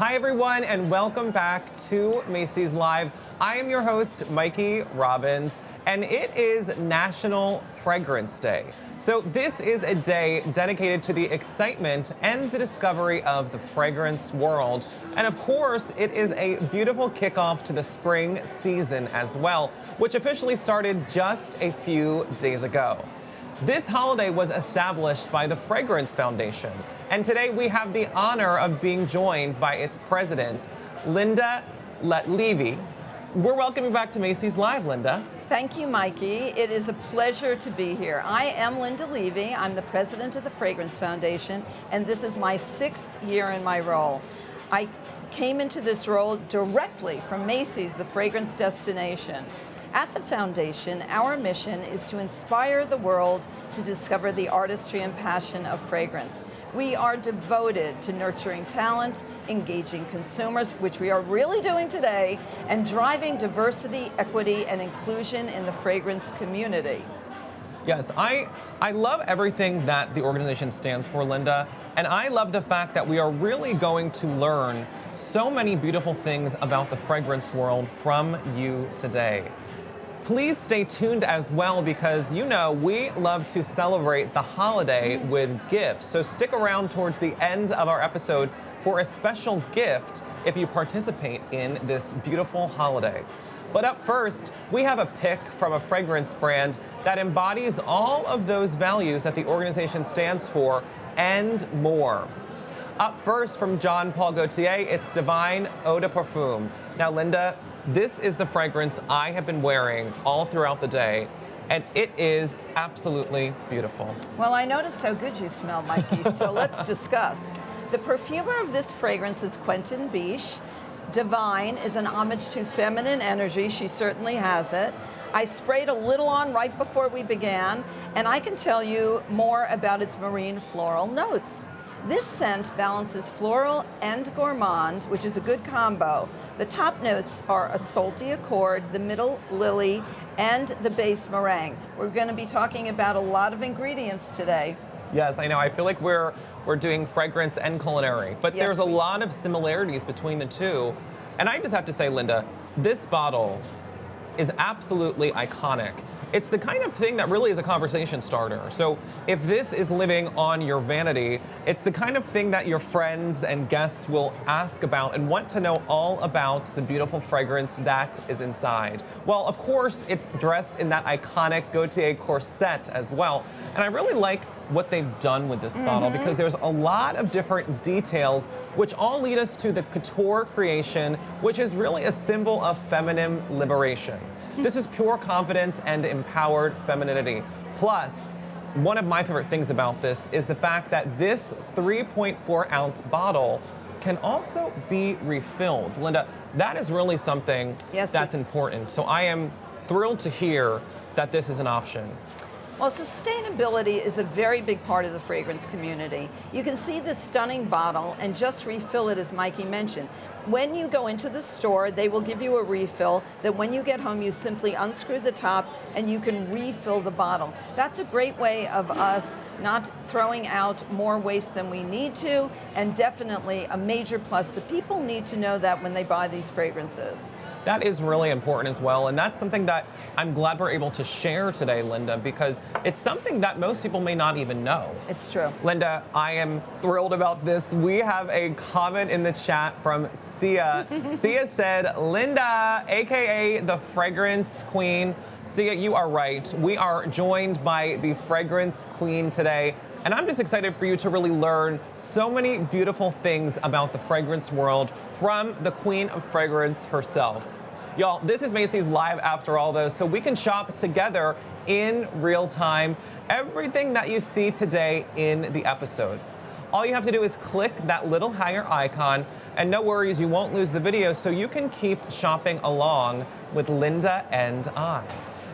Hi, everyone, and welcome back to Macy's Live. I am your host, Mikey Robbins, and it is National Fragrance Day. So this is a day dedicated to the excitement and the discovery of the fragrance world. And of course, it is a beautiful kickoff to the spring season as well, which officially started just a few days ago. This holiday was established by the Fragrance Foundation, and today we have the honor of being joined by its president, Linda Levy. We're welcoming back to Macy's Live, Linda. Thank you, Mikey. It is a pleasure to be here. I am Linda Levy. I'm the president of the Fragrance Foundation, and this is my 6th year in my role. I came into this role directly from Macy's, the fragrance destination. At the Foundation, our mission is to inspire the world to discover the artistry and passion of fragrance. We are devoted to nurturing talent, engaging consumers, which we are really doing today, and driving diversity, equity, and inclusion in the fragrance community. Yes, I love everything that the organization stands for, Linda, and I love the fact that we are really going to learn so many beautiful things about the fragrance world from you today. Please stay tuned as well because, you know, we love to celebrate the holiday with gifts. So stick around towards the end of our episode for a special gift if you participate in this beautiful holiday. But up first, we have a pick from a fragrance brand that embodies all of those values that the organization stands for and more. Up first from Jean Paul Gaultier, it's Divine Eau de Parfum. Now, Linda, this is the fragrance I have been wearing all throughout the day, and it is absolutely beautiful. Well, I noticed how good you smell, Mikey, so let's discuss. The perfumer of this fragrance is Quentin Biche. Divine is an homage to feminine energy. She certainly has it. I sprayed a little on right before we began, and I can tell you more about its marine floral notes. This scent balances floral and gourmand, which is a good combo. The top notes are a salty accord, the middle lily, and the base meringue. We're going to be talking about a lot of ingredients today. Yes, I know. I feel like we're doing fragrance and culinary, but Yes, there's a lot of similarities between the two. And I just have to say, Linda, this bottle is absolutely iconic. It's the kind of thing that really is a conversation starter. So if this is living on your vanity, it's the kind of thing that your friends and guests will ask about and want to know all about the beautiful fragrance that is inside. Well, of course, it's dressed in that iconic Gaultier corset as well. And I really like what they've done with this bottle because there's a lot of different details which all lead us to the couture creation, which is really a symbol of feminine liberation. This is pure confidence and empowered femininity. Plus, one of my favorite things about this is the fact that this 3.4 ounce bottle can also be refilled. Linda, that is really something that's important. So I am thrilled to hear that this is an option. Well, sustainability is a very big part of the fragrance community. You can see this stunning bottle and just refill it, as Mikey mentioned. When you go into the store, they will give you a refill that when you get home, you simply unscrew the top and you can refill the bottle. That's a great way of us not throwing out more waste than we need to, and definitely a major plus. The people need to know that when they buy these fragrances. That is really important as well, and that's something that I'm glad we're able to share today, Linda, because it's something that most people may not even know. It's true. Linda, I am thrilled about this. We have a comment in the chat from Sia. Sia said, Linda, AKA the Fragrance Queen. Sia, you are right. We are joined by the Fragrance Queen today. And I'm just excited for you to really learn so many beautiful things about the fragrance world from the Queen of Fragrance herself. Y'all, this is Macy's Live after all, though, so we can shop together in real time. Everything that you see today in the episode. All you have to do is click that little higher icon, and no worries, you won't lose the video, so you can keep shopping along with Linda and I.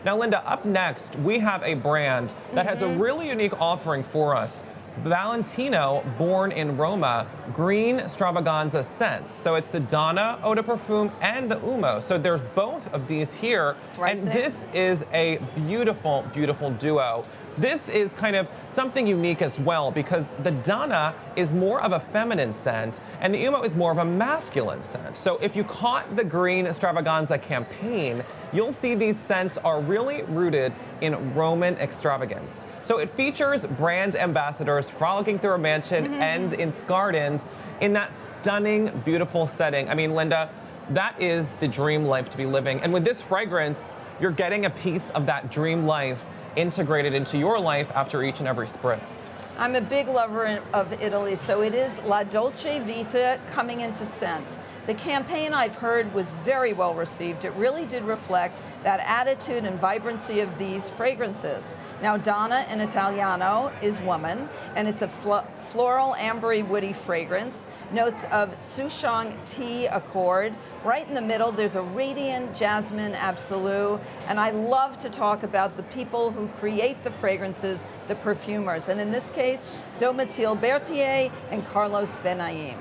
Now, Linda, up next, we have a brand that has a really unique offering for us. Valentino, born in Roma, green stravaganza scents. So it's the Donna Eau de Parfum and the Umo. So there's both of these here. Right and there. This is a beautiful, beautiful duo. This is kind of something unique as well because the Donna is more of a feminine scent and the Umo is more of a masculine scent. So if you caught the green extravaganza campaign, you'll see these scents are really rooted in Roman extravagance. So it features brand ambassadors frolicking through a mansion and its gardens in that stunning, beautiful setting. I mean, Linda, that is the dream life to be living. And with this fragrance, you're getting a piece of that dream life integrated into your life after each and every spritz. I'm a big lover of Italy, so it is La Dolce Vita coming into scent. The campaign I've heard was very well received. It really did reflect that attitude and vibrancy of these fragrances. Now, Donna in Italiano is woman, and it's a floral, ambery, woody fragrance. Notes of Souchong tea accord. Right in the middle, there's a radiant jasmine absolute. And I love to talk about the people who create the fragrances, the perfumers. And in this case, Domitille Berthier and Carlos Benaim.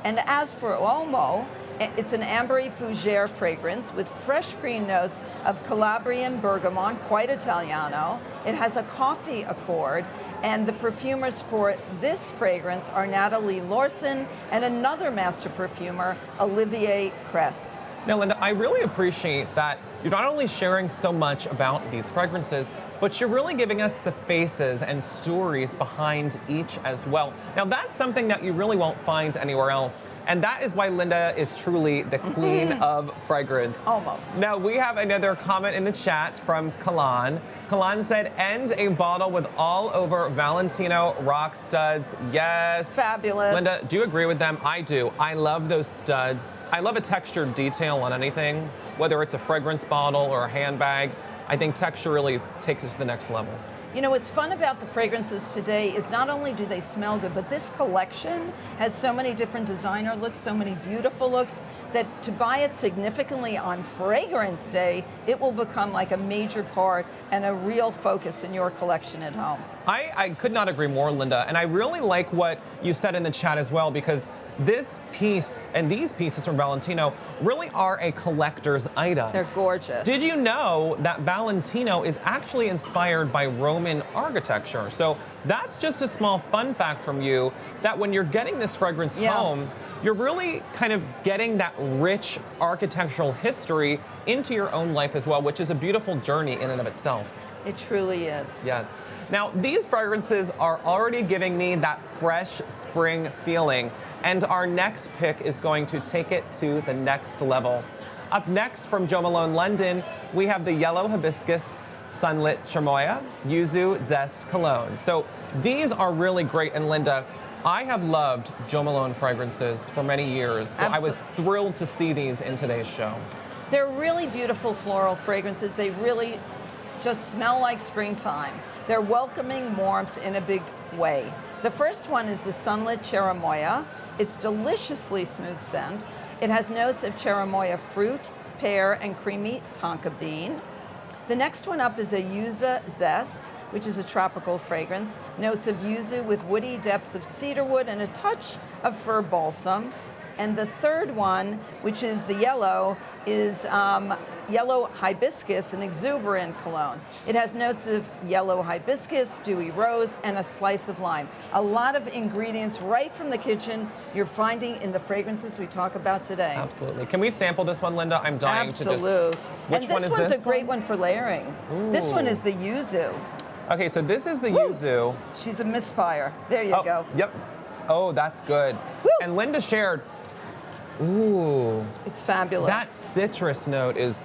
And as for Uomo, it's an ambery fougere fragrance with fresh green notes of Calabrian bergamot, quite Italiano. It has a coffee accord, and the perfumers for this fragrance are Natalie Lorson and another master perfumer, Olivier Cresp. Now, Linda, I really appreciate that you're not only sharing so much about these fragrances, but you're really giving us the faces and stories behind each as well. Now, that's something that you really won't find anywhere else. And that is why Linda is truly the queen of fragrance. Almost. Now, we have another comment in the chat from Kalan. Kalan said, "End a bottle with all over Valentino rock studs." Yes. Fabulous. Linda, do you agree with them? I do. I love those studs. I love a textured detail on anything, whether it's a fragrance bottle or a handbag. I think texture really takes us to the next level. You know, what's fun about the fragrances today is not only do they smell good, but this collection has so many different designer looks, so many beautiful looks, that to buy it significantly on Fragrance Day, it will become like a major part and a real focus in your collection at home. I could not agree more, Linda. And I really like what you said in the chat as well, because this piece and these pieces from Valentino really are a collector's item. They're gorgeous. Did you know that Valentino is actually inspired by Roman architecture? So that's just a small fun fact from you, that when you're getting this fragrance home, you're really kind of getting that rich architectural history into your own life as well, which is a beautiful journey in and of itself. It truly is. Yes. Now, these fragrances are already giving me that fresh spring feeling, and our next pick is going to take it to the next level. Up next from Jo Malone London, we have the Yellow Hibiscus Sunlit Chamoya Yuzu Zest Cologne. So these are really great, and Linda, I have loved Jo Malone fragrances for many years, so I was thrilled to see these in today's show. They're really beautiful floral fragrances. They really just smell like springtime. They're welcoming warmth in a big way. The first one is the Sunlit Cherimoya. It's deliciously smooth scent. It has notes of cherimoya fruit, pear, and creamy tonka bean. The next one up is a Yuzu Zest, which is a tropical fragrance. Notes of yuzu with woody depths of cedarwood and a touch of fir balsam. And the third one, which is the yellow, is Yellow Hibiscus, an exuberant cologne. It has notes of yellow hibiscus, dewy rose, and a slice of lime. A lot of ingredients right from the kitchen you're finding in the fragrances we talk about today. Absolutely. Can we sample this one, Linda? I'm dying to just... Which and one this is one's this a great one? one for layering. Ooh. This one is the yuzu. Okay, so this is the yuzu. She's a misfire. There you go. Yep. Oh, that's good. Woo. And Linda shared, ooh. It's fabulous. That citrus note is,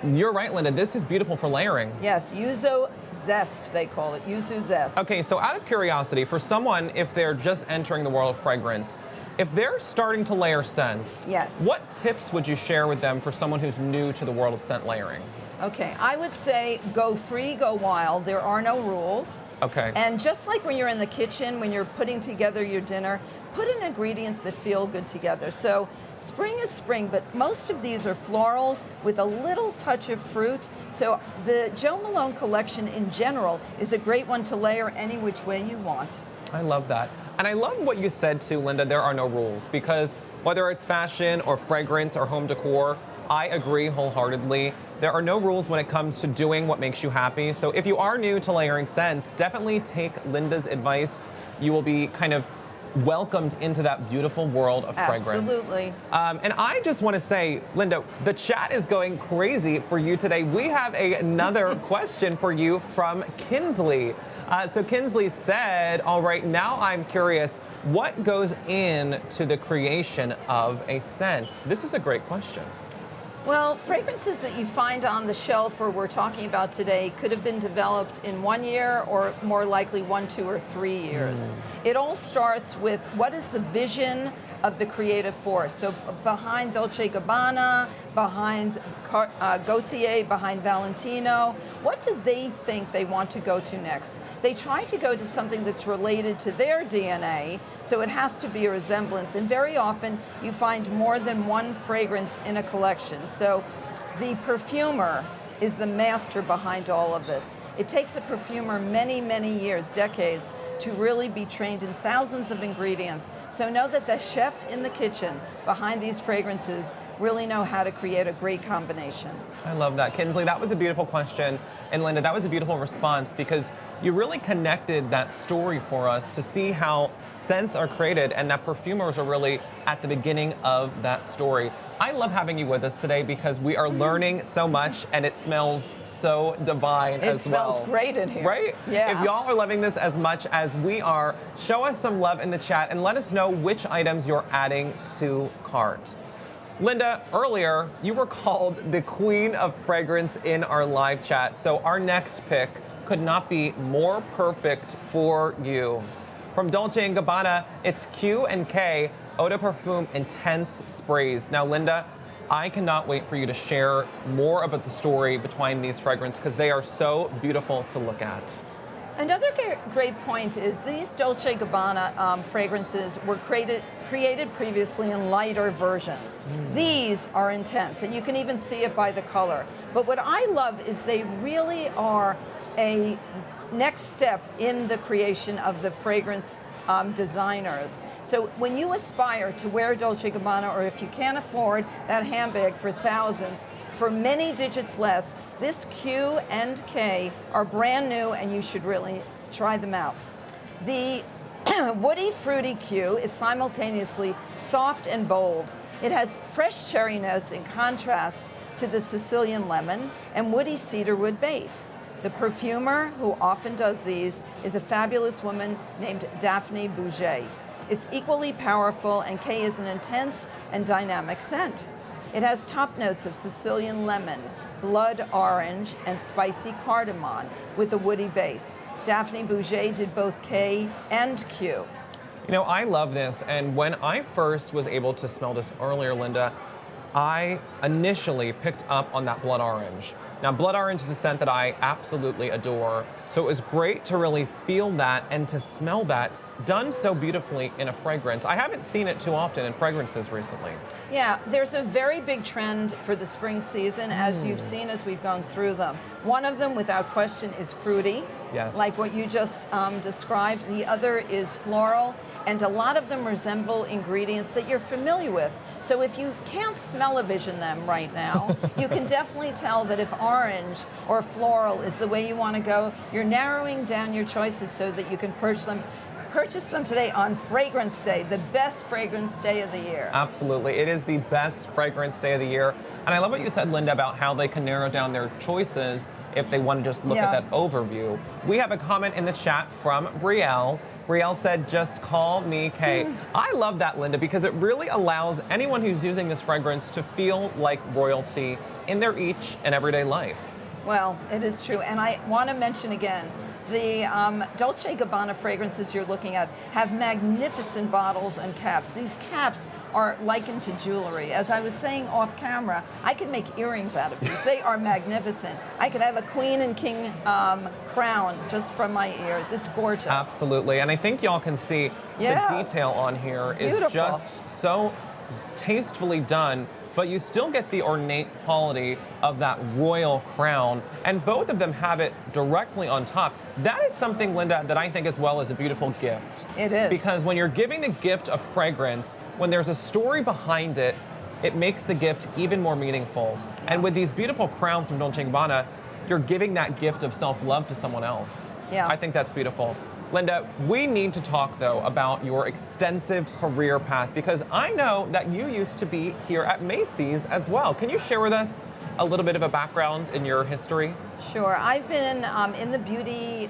you're right, Linda, this is beautiful for layering. Yes, yuzu zest, they call it, yuzu zest. Okay, so out of curiosity, for someone, if they're just entering the world of fragrance, if they're starting to layer scents, yes, what tips would you share with them for someone who's new to the world of scent layering? Okay, I would say go free, go wild. There are no rules. Okay. And just like when you're in the kitchen, when you're putting together your dinner, put in ingredients that feel good together. So spring is spring, but most of these are florals with a little touch of fruit. So the Jo Malone collection in general is a great one to layer any which way you want. I love that. And I love what you said too, Linda, there are no rules, because whether it's fashion or fragrance or home decor, I agree wholeheartedly. There are no rules when it comes to doing what makes you happy. So if you are new to layering scents, definitely take Linda's advice. You will be kind of welcomed into that beautiful world of fragrance. Absolutely. And I just want to say, Linda, the chat is going crazy for you today. We have another question for you from Kinsley. So Kinsley said, all right, now I'm curious, what goes into the creation of a scent? This is a great question. Well, fragrances that you find on the shelf or we're talking about today could have been developed in 1 year or more likely 1, 2, or 3 years. It all starts with what is the vision of the creative force. So behind Dolce & Gabbana, behind Gaultier, behind Valentino, what do they think they want to go to next? They try to go to something that's related to their DNA, so it has to be a resemblance. And very often you find more than one fragrance in a collection. So the perfumer is the master behind all of this. It takes a perfumer many, many years, decades, to really be trained in thousands of ingredients. So know that the chef in the kitchen behind these fragrances really know how to create a great combination. I love that. Kinsley, that was a beautiful question. And Linda, that was a beautiful response because you really connected that story for us to see how scents are created and that perfumers are really at the beginning of that story. I love having you with us today because we are learning so much and it smells so divine as well. It smells great in here. Right? Yeah. If y'all are loving this as much as we are, show us some love in the chat and let us know which items you're adding to cart. Linda, earlier you were called the queen of fragrance in our live chat, so our next pick could not be more perfect for you. From Dolce & Gabbana, it's Q&K Eau de Parfum Intense Sprays. Now, Linda, I cannot wait for you to share more about the story behind these fragrances because they are so beautiful to look at. Another great point is these Dolce & Gabbana fragrances were created previously in lighter versions. These are intense, and you can even see it by the color. But what I love is they really are a next step in the creation of the fragrance designers. So when you aspire to wear Dolce & Gabbana, or if you can't afford that handbag for thousands, for many digits less, this Q and K are brand new and you should really try them out. The woody fruity Q is simultaneously soft and bold. It has fresh cherry notes in contrast to the Sicilian lemon and woody cedarwood base. The perfumer who often does these is a fabulous woman named Daphne Bouget. It's equally powerful, and K is an intense and dynamic scent. It has top notes of Sicilian lemon, blood orange, and spicy cardamom with a woody base. Daphne Bouget did both K and Q. You know, I love this, and when I first was able to smell this earlier, Linda, I initially picked up on that blood orange. Now, blood orange is a scent that I absolutely adore, so it was great to really feel that and to smell that done so beautifully in a fragrance. I haven't seen it too often in fragrances recently. Yeah, there's a very big trend for the spring season, as you've seen as we've gone through them. One of them, without question, is fruity, yes, like what you just described. The other is floral, and a lot of them resemble ingredients that you're familiar with. So if you can't smell-o-vision them right now, you can definitely tell that if orange or floral is the way you want to go, you're narrowing down your choices so that you can purchase them today on Fragrance Day, the best fragrance day of the year. Absolutely. It is the best fragrance day of the year. And I love what you said, Linda, about how they can narrow down their choices if they want to just look at that overview. We have a comment in the chat from Brielle. Brielle said, just call me Kay. I love that, Linda, because it really allows anyone who's using this fragrance to feel like royalty in their each and everyday life. Well, it is true. And I want to mention again, the Dolce & Gabbana fragrances you're looking at have magnificent bottles and caps. These caps are likened to jewelry. As I was saying off camera, I could make earrings out of these. They are magnificent. I could have a queen and king crown just from my ears. It's gorgeous. Absolutely. And I think y'all can see the detail on here is beautiful. just so tastefully done, but you still get the ornate quality of that royal crown, and both of them have it directly on top. That is something, Linda, that I think as well is a beautiful gift. It is. Because when you're giving the gift of fragrance, when there's a story behind it, it makes the gift even more meaningful. And with these beautiful crowns from Dolce & Gabbana, you're giving that gift of self-love to someone else. Yeah. I think that's beautiful. Linda, we need to talk, though, about your extensive career path, because I know that you used to be here at Macy's as well. Can you share with us a little bit of a background in your history? Sure. I've been in the beauty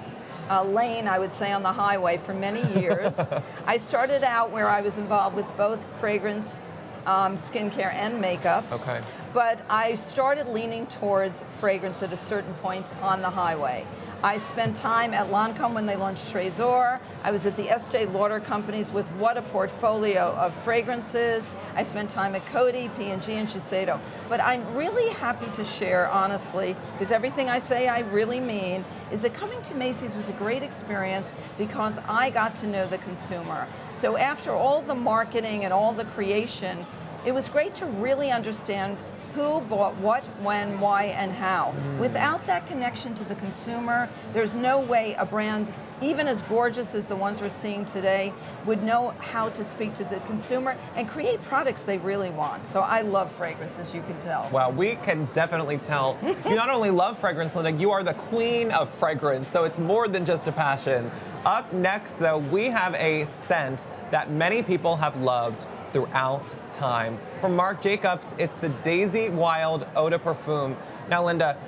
lane, I would say, on the highway for many years. I started out where I was involved with both fragrance, skincare, and makeup. Okay. But I started leaning towards fragrance at a certain point on the highway. I spent time at Lancôme when they launched Trésor. I was at the Estee Lauder companies with what a portfolio of fragrances. I spent time at Coty, P&G, and Shiseido. But I'm really happy to share, honestly, because everything I say I really mean, is that coming to Macy's was a great experience because I got to know the consumer. So after all the marketing and all the creation, it was great to really understand who bought what, when, why, and how. Without that connection to the consumer, there's no way a brand, even as gorgeous as the ones we're seeing today, would know how to speak to the consumer and create products they really want. So I love fragrance, as you can tell. Well, we can definitely tell. You not only love fragrance, Linda, you are the queen of fragrance, so it's more than just a passion. Up next, though, we have a scent that many people have loved throughout time. From Marc Jacobs, it's the Daisy Wild Eau de Parfum. Now, Linda,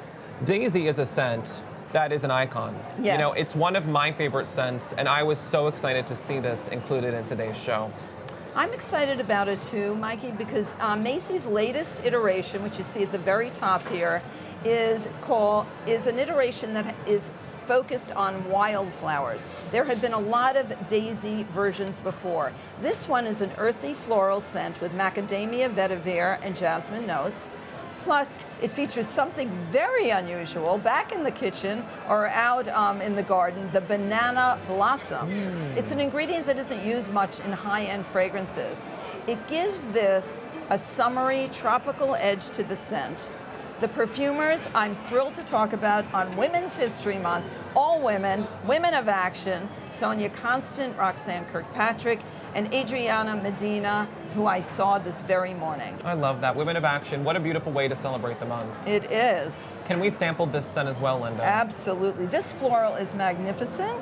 Daisy is a scent that is an icon. Yes. You know, it's one of my favorite scents, and I was so excited to see this included in today's show. I'm excited about it too, Mikey, because Macy's latest iteration, which you see at the very top here, is an iteration that is focused on wildflowers. There had been a lot of daisy versions before. This one is an earthy floral scent with macadamia, vetiver, and jasmine notes. Plus, it features something very unusual back in the kitchen or out in the garden, the banana blossom. It's an ingredient that isn't used much in high-end fragrances. It gives this a summery, tropical edge to the scent. The perfumers I'm thrilled to talk about on Women's History Month, all women, women of action, Sonia Constant, Roxanne Kirkpatrick, and Adriana Medina, who I saw this very morning. I love that. Women of action. What a beautiful way to celebrate the month. It is. Can we sample this scent as well, Linda? Absolutely. This floral is magnificent.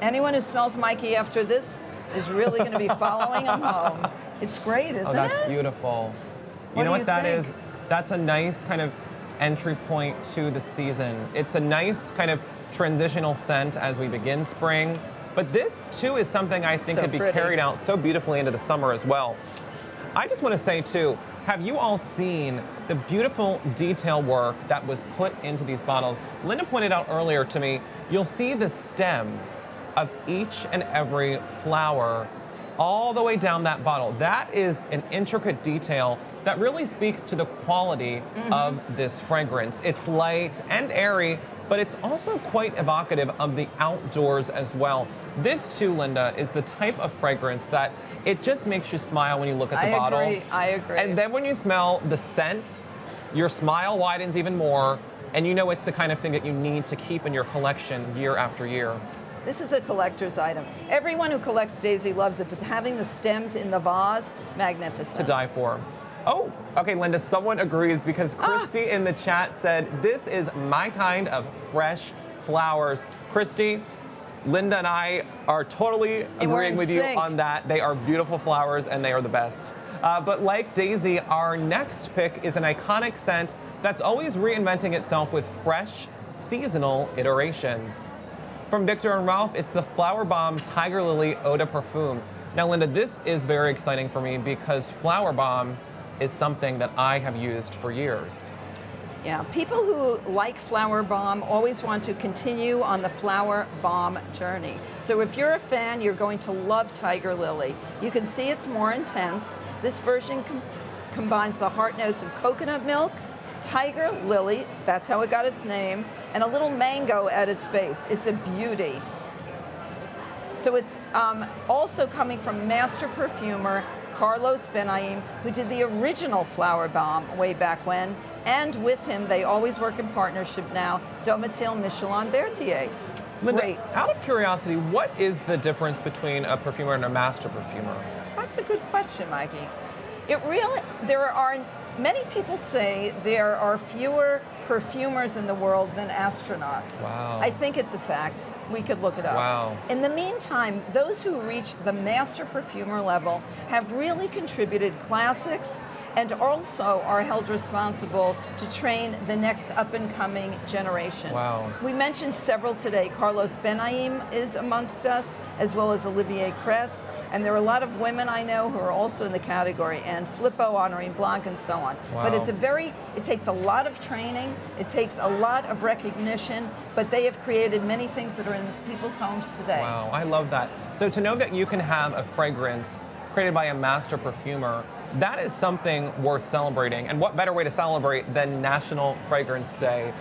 Anyone who smells Mikey after this is really going to be following him home. It's great, isn't it? Oh, that's beautiful. You know what that is? That's a nice kind of entry point to the season. It's a nice kind of transitional scent as we begin spring. But this, too, is something I think could be carried out so beautifully into the summer as well. I just want to say, too, have you all seen the beautiful detail work that was put into these bottles? Linda pointed out earlier to me, you'll see the stem of each and every flower all the way down that bottle. That is an intricate detail that really speaks to the quality of this fragrance. It's light and airy, but it's also quite evocative of the outdoors as well. This too, Linda, is the type of fragrance that it just makes you smile when you look at the bottle. I agree. And then when you smell the scent, your smile widens even more, and you know it's the kind of thing that you need to keep in your collection year after year. This is a collector's item. Everyone who collects Daisy loves it, but having the stems in the vase, magnificent. To die for. Oh, okay, Linda, someone agrees because Christy in the chat said, this is my kind of fresh flowers. Christy, Linda and I are totally agreeing with you on that. They are beautiful flowers and they are the best. But like Daisy, our next pick is an iconic scent that's always reinventing itself with fresh, seasonal iterations. From Viktor & Rolf, it's the Flower Bomb Tiger Lily Eau de Parfum. Now, Linda, this is very exciting for me because Flower Bomb is something that I have used for years. Yeah, people who like Flower Bomb always want to continue on the Flower Bomb journey. So if you're a fan, you're going to love Tiger Lily. You can see it's more intense. This version combines the heart notes of coconut milk, Tiger Lily, that's how it got its name, and a little mango at its base. It's a beauty. So it's also coming from master perfumer Carlos Benaim, who did the original flower bomb way back when, and with him, they always work in partnership now, Domitil Michelin Berthier. Linda, Great. out of curiosity, what is the difference between a perfumer and a master perfumer? That's a good question, Mikey. There are, many people say there are fewer perfumers in the world than astronauts. Wow. I think it's a fact. We could look it up. Wow. In the meantime, those who reach the master perfumer level have really contributed classics and also are held responsible to train the next up-and-coming generation. Wow. We mentioned several today. Carlos Benaim is amongst us, as well as Olivier Cresp, and there are a lot of women I know who are also in the category, and Flippo, Honorine Blanc, and so on. Wow. But it takes a lot of training, it takes a lot of recognition, but they have created many things that are in people's homes today. Wow, I love that. So to know that you can have a fragrance created by a master perfumer, that is something worth celebrating. And what better way to celebrate than National Fragrance Day?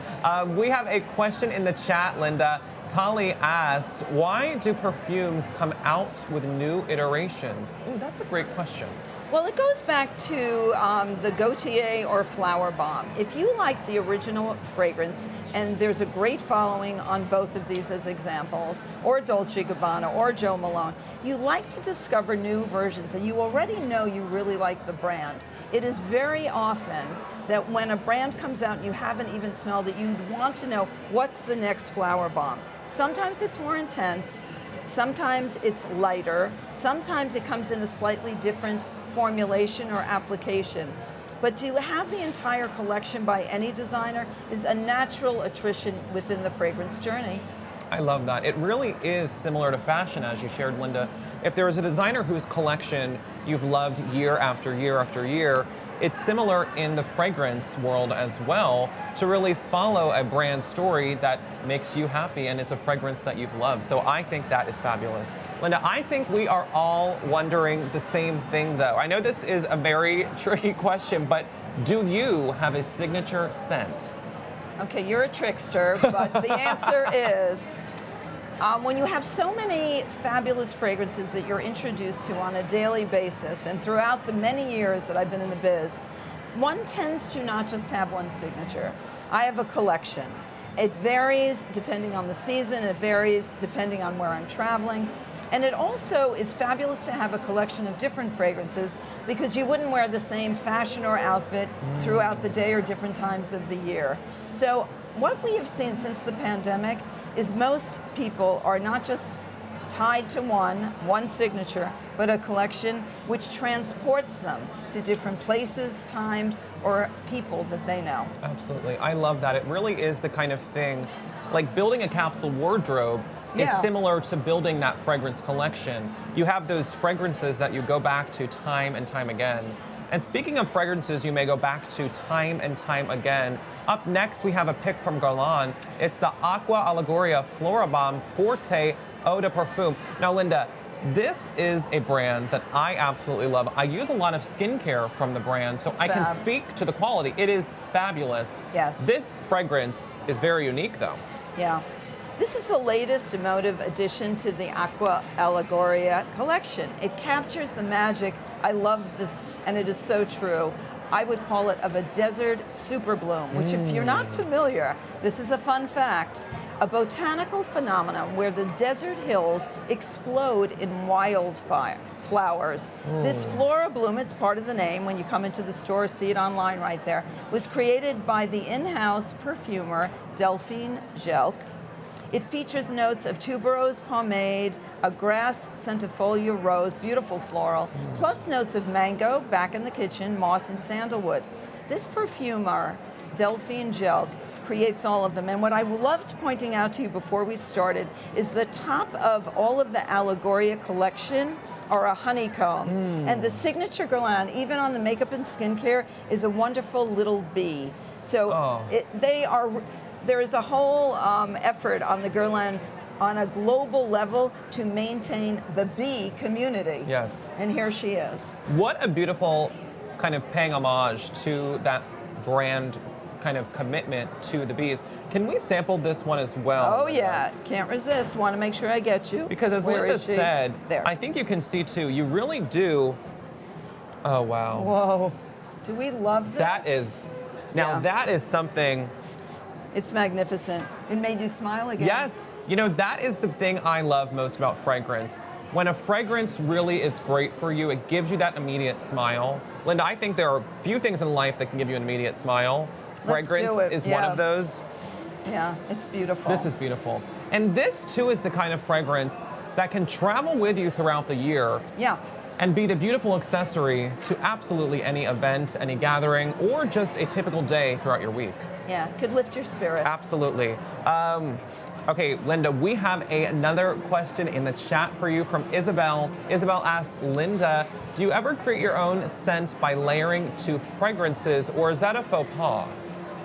We have a question in the chat, Linda. Tali asked, why do perfumes come out with new iterations? Ooh, that's a great question. Well, it goes back to the Gautier or Flower Bomb. If you like the original fragrance, and there's a great following on both of these as examples, or Dolce & Gabbana, or Jo Malone, you like to discover new versions, and you already know you really like the brand. It is very often that when a brand comes out and you haven't even smelled it, you'd want to know what's the next Flower Bomb. Sometimes it's more intense, sometimes it's lighter, sometimes it comes in a slightly different formulation or application. But to have the entire collection by any designer is a natural attrition within the fragrance journey. I love that. It really is similar to fashion, as you shared, Linda. If there is a designer whose collection you've loved year after year after year, it's similar in the fragrance world as well, to really follow a brand story that makes you happy and is a fragrance that you've loved. So I think that is fabulous. Linda, I think we are all wondering the same thing though. I know this is a very tricky question, but do you have a signature scent? Okay, you're a trickster, but the answer is, when you have so many fabulous fragrances that you're introduced to on a daily basis, and throughout the many years that I've been in the biz, one tends to not just have one signature. I have a collection. It varies depending on the season, it varies depending on where I'm traveling, and it also is fabulous to have a collection of different fragrances because you wouldn't wear the same fashion or outfit throughout the day or different times of the year. So what we have seen since the pandemic is most people are not just tied to one signature, but a collection which transports them to different places, times, or people that they know. Absolutely. I love that. It really is the kind of thing, like building a capsule wardrobe is similar to building that fragrance collection. You have those fragrances that you go back to time and time again. And speaking of fragrances you may go back to time and time again, up next we have a pick from Guerlain. It's the Aqua Allegoria Florabomb Forte Eau de Parfum. Now Linda, this is a brand that I absolutely love. I use a lot of skincare from the brand, so I can speak to the quality. It is fabulous. Yes. This fragrance is very unique though. Yeah. This is the latest emotive addition to the Aqua Allegoria collection. It captures the magic, I love this, and it is so true, I would call it of a desert super bloom, which if you're not familiar, this is a fun fact, a botanical phenomenon where the desert hills explode in wildfire flowers. This flora bloom, it's part of the name, when you come into the store, see it online right there, was created by the in-house perfumer Delphine Jelk. It features notes of tuberose pomade, a grass centifolia rose, beautiful floral, plus notes of mango, back in the kitchen, moss and sandalwood. This perfumer, Delphine Jelk, creates all of them. And what I loved pointing out to you before we started is the top of all of the Allegoria collection are a honeycomb. And the signature Guerlain, even on the makeup and skincare, is a wonderful little bee. So there is a whole effort on the Guerlain on a global level to maintain the bee community. Yes. And here she is. What a beautiful kind of paying homage to that brand kind of commitment to the bees. Can we sample this one as well? Oh yeah, can't resist. Want to make sure I get you. Because as Where Linda is she? said, There. I think you can see too, you really do Oh, wow. Whoa. Do we love this? That is, now Yeah. that is something. It's magnificent. It made you smile again. Yes. You know, that is the thing I love most about fragrance. When a fragrance really is great for you, it gives you that immediate smile. Linda, I think there are few things in life that can give you an immediate smile. Let's do Fragrance it. is one Yeah. of those. Yeah, it's beautiful. This is beautiful. And this, too, is the kind of fragrance that can travel with you throughout the year Yeah. and be the beautiful accessory to absolutely any event, any gathering, or just a typical day throughout your week. Yeah, could lift your spirits. Absolutely. Okay, Linda, we have another question in the chat for you from Isabel. Isabel asked, Linda, do you ever create your own scent by layering two fragrances, or is that a faux pas?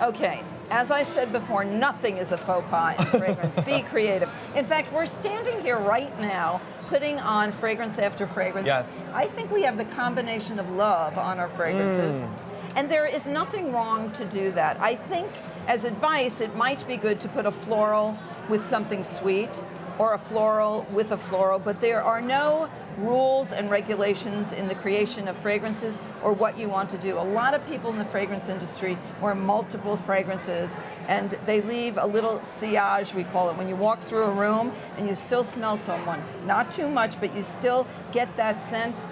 Okay, as I said before, nothing is a faux pas in fragrance. Be creative. In fact, we're standing here right now putting on fragrance after fragrance. Yes. I think we have the combination of love on our fragrances. And there is nothing wrong to do that. I think, as advice, it might be good to put a floral with something sweet or a floral with a floral, but there are no rules and regulations in the creation of fragrances or what you want to do. A lot of people in the fragrance industry wear multiple fragrances and they leave a little sillage, we call it, when you walk through a room and you still smell someone. Not too much, but you still get that scent.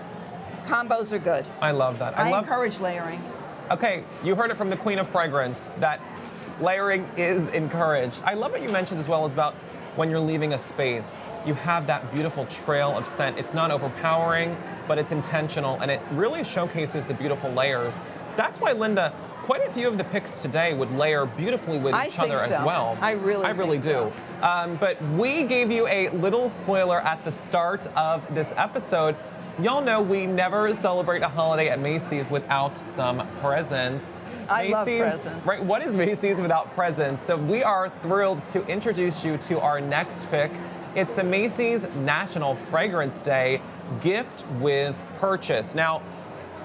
Combos are good. I love that. I encourage layering. Okay, you heard it from the queen of fragrance that layering is encouraged. I love what you mentioned as well as about when you're leaving a space, you have that beautiful trail of scent. It's not overpowering, but it's intentional, and it really showcases the beautiful layers. That's why, Linda, quite a few of the picks today would layer beautifully with each other as well. I really do. So. But we gave you a little spoiler at the start of this episode. Y'all know we never celebrate a holiday at Macy's without some presents. I love Macy's, presents. right? What is Macy's without presents? So we are thrilled to introduce you to our next pick. It's the Macy's National Fragrance Day Gift with Purchase. Now,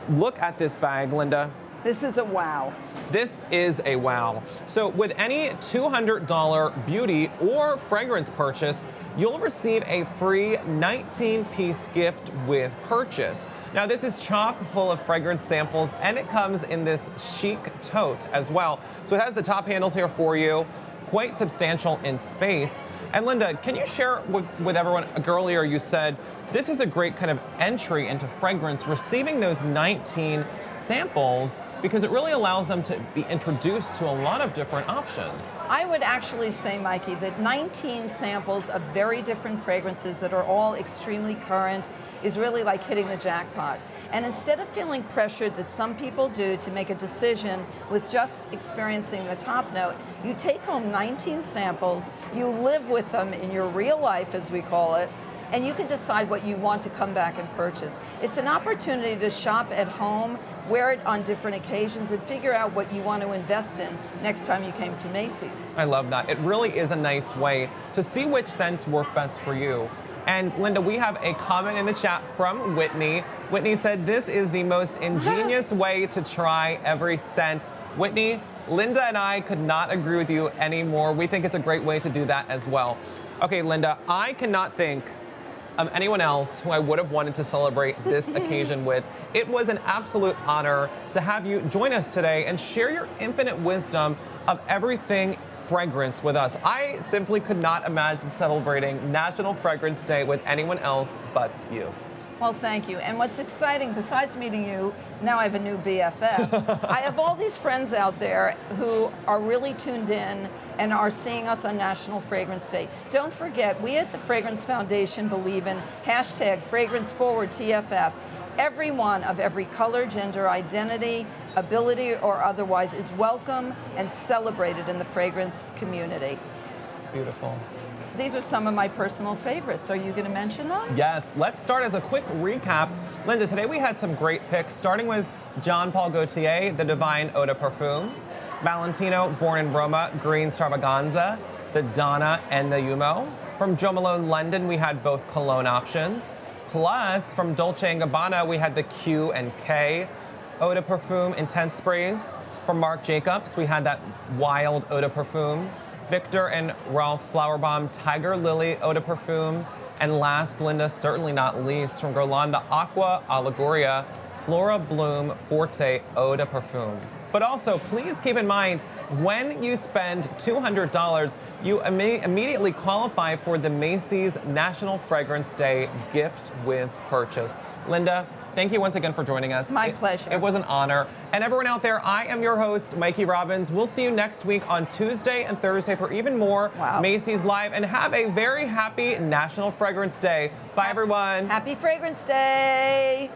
look at this bag, Linda. This is a wow. This is a wow. So with any $200 beauty or fragrance purchase, you'll receive a free 19-piece gift with purchase. Now this is chock full of fragrance samples, and it comes in this chic tote as well. So it has the top handles here for you, quite substantial in space. And Linda, can you share with everyone, earlier you said, this is a great kind of entry into fragrance, receiving those 19 samples, because it really allows them to be introduced to a lot of different options. I would actually say, Mikey, that 19 samples of very different fragrances that are all extremely current is really like hitting the jackpot. And instead of feeling pressured that some people do to make a decision with just experiencing the top note, you take home 19 samples, you live with them in your real life, as we call it, and you can decide what you want to come back and purchase. It's an opportunity to shop at home, wear it on different occasions, and figure out what you want to invest in next time you came to Macy's. I love that. It really is a nice way to see which scents work best for you. And Linda, we have a comment in the chat from Whitney. Whitney said, this is the most ingenious way to try every scent. Whitney, Linda and I could not agree with you anymore. We think it's a great way to do that as well. Okay, Linda, I cannot think anyone else who I would have wanted to celebrate this occasion with. It was an absolute honor to have you join us today and share your infinite wisdom of everything fragrance with us. I simply could not imagine celebrating National Fragrance Day with anyone else but you. Well, thank you. And what's exciting, besides meeting you, now I have a new BFF. I have all these friends out there who are really tuned in and are seeing us on National Fragrance Day. Don't forget, we at the Fragrance Foundation believe in #FragranceForwardTFF. Everyone of every color, gender, identity, ability, or otherwise is welcome and celebrated in the fragrance community. Beautiful. These are some of my personal favorites. Are you going to mention them? Yes, let's start as a quick recap. Linda, today we had some great picks, starting with Jean Paul Gaultier, the Divine Eau de Parfum, Valentino, Born in Roma, Green Stravaganza, the Donna, and the Umo. From Jo Malone London, we had both cologne options. Plus, from Dolce & Gabbana, we had the Q and K Eau de Parfum Intense Sprays. From Marc Jacobs, we had that Wild Eau de Parfum. Victor and Ralph Flowerbomb Tiger Lily Eau de Parfum. And last, Linda, certainly not least, from Guerlain, the Aqua Allegoria Flora Bloom Forte Eau de Parfum. But also, please keep in mind, when you spend $200, you immediately qualify for the Macy's National Fragrance Day gift with purchase. Linda, thank you once again for joining us. My pleasure. It was an honor. And everyone out there, I am your host, Mikey Robbins. We'll see you next week on Tuesday and Thursday for even more Macy's Live. And have a very happy National Fragrance Day. Bye, everyone. Happy Fragrance Day.